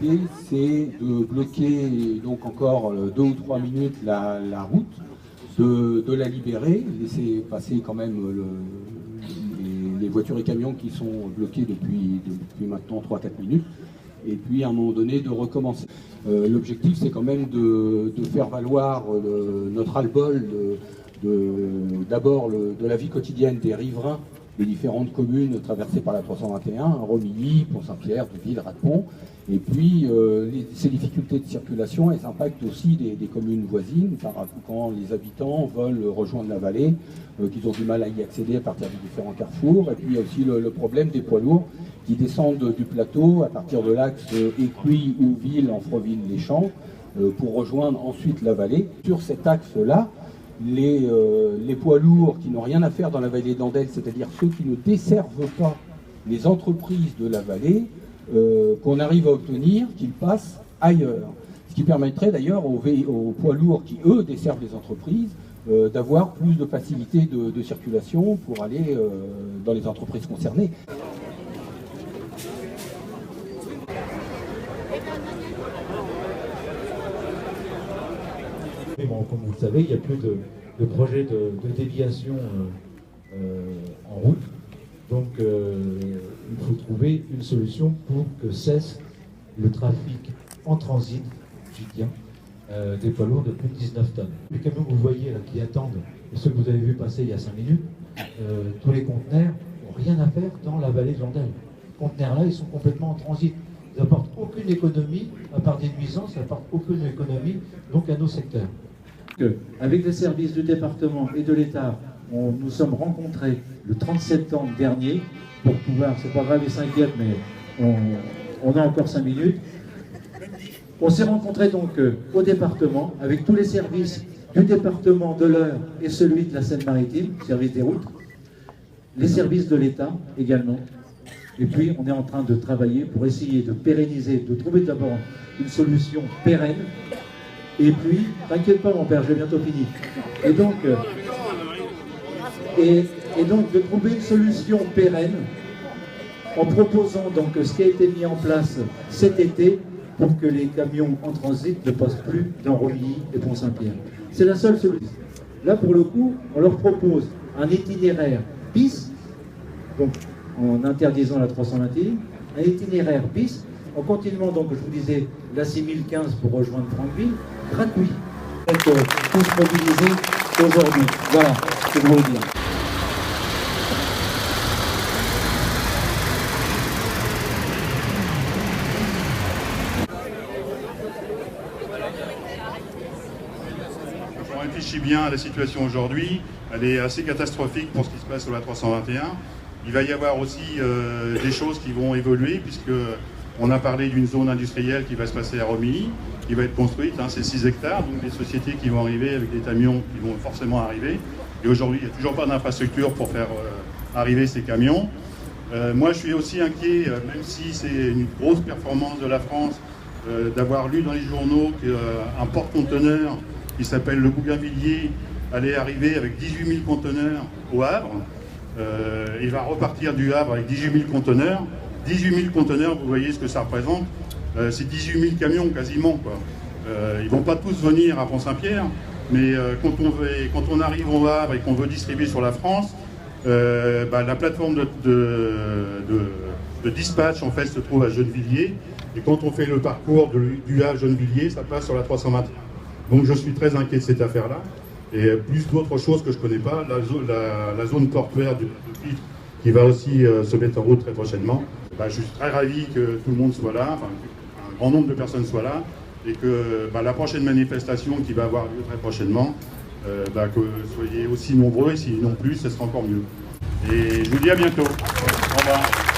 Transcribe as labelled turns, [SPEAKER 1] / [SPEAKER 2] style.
[SPEAKER 1] activité, c'est de bloquer donc encore 2 ou 3 minutes la route, de la libérer, laisser passer quand même les voitures et camions qui sont bloqués depuis maintenant 3-4 minutes, et puis à un moment donné de recommencer. L'objectif, c'est quand même de faire valoir notre ras-le-bol d'abord de la vie quotidienne des riverains des différentes communes traversées par la 321, Romilly, Pont-Saint-Pierre, Deauville, Rathmont, et puis ces difficultés de circulation, elles impactent aussi des communes voisines, quand les habitants veulent rejoindre la vallée, qu'ils ont du mal à y accéder à partir des différents carrefours, et puis il y a aussi le problème des poids lourds qui descendent du plateau à partir de l'axe Écueil, Ouville, Amfreville-les-Champs, pour rejoindre ensuite la vallée. Sur cet axe-là, les poids lourds qui n'ont rien à faire dans la vallée d'Andelle, c'est-à-dire ceux qui ne desservent pas les entreprises de la vallée, qu'on arrive à obtenir qu'ils passent ailleurs. Ce qui permettrait d'ailleurs aux poids lourds qui, eux, desservent les entreprises, d'avoir plus de facilité de circulation pour aller dans les entreprises concernées.
[SPEAKER 2] Mais bon, comme vous le savez, il n'y a plus de projet de déviation en route. Donc il faut trouver une solution pour que cesse le trafic en transit, des poids lourds de plus de 19 tonnes. Les camions que vous voyez là qui attendent, et ceux que vous avez vus passer il y a 5 minutes, tous les conteneurs n'ont rien à faire dans la vallée de l'Andelle. Les conteneurs là, ils sont complètement en transit. Ils n'apportent aucune économie, à part des nuisances, ils n'apportent aucune économie donc à nos secteurs. Avec les services du département et de l'État, nous sommes rencontrés le 30 septembre dernier pour pouvoir, c'est pas grave, ils s'inquiètent, mais on a encore 5 minutes. On s'est rencontrés donc au département avec tous les services du département de l'Eure et celui de la Seine-Maritime, service des routes, les services de l'État également. Et puis on est en train de travailler pour essayer de pérenniser, de trouver d'abord une solution pérenne. Et puis, t'inquiète pas mon père, j'ai bientôt fini. Et donc de trouver une solution pérenne en proposant donc ce qui a été mis en place cet été pour que les camions en transit ne passent plus dans Romilly et Pont-Saint-Pierre. C'est la seule solution. Là pour le coup, on leur propose un itinéraire bis, donc en interdisant la 321, un itinéraire bis, en continuant donc, je vous disais, la 6015 pour rejoindre Franqueville, gratuit. Être tous mobilisés aujourd'hui. Voilà, c'est pour le dire.
[SPEAKER 3] Quand on réfléchit bien à la situation aujourd'hui, elle est assez catastrophique pour ce qui se passe sur la 321. Il va y avoir aussi des choses qui vont évoluer, puisque on a parlé d'une zone industrielle qui va se passer à Romilly, qui va être construite, c'est 6 hectares, donc des sociétés qui vont arriver avec des camions qui vont forcément arriver. Et aujourd'hui, il n'y a toujours pas d'infrastructure pour faire arriver ces camions. Moi, je suis aussi inquiet, même si c'est une grosse performance de la France, d'avoir lu dans les journaux qu'un porte-conteneurs qui s'appelle le Bougainvilliers allait arriver avec 18 000 conteneurs au Havre. Il va repartir du Havre avec 18 000 conteneurs. 18 000 conteneurs, vous voyez ce que ça représente. C'est 18 000 camions quasiment, quoi. Ils ne vont pas tous venir à Pont-Saint-Pierre, mais quand on arrive au Havre et qu'on veut distribuer sur la France, la plateforme de dispatch en fait se trouve à Gennevilliers. Et quand on fait le parcours du Havre à Gennevilliers, ça passe sur la 321. Donc je suis très inquiet de cette affaire-là. Et plus d'autres choses que je ne connais pas, la zone portuaire de Pitre qui va aussi se mettre en route très prochainement. Je suis très ravi que tout le monde soit là, un grand nombre de personnes soient là, et que la prochaine manifestation qui va avoir lieu très prochainement, que vous soyez aussi nombreux, et si non plus, ce sera encore mieux. Et je vous dis à bientôt. Au revoir.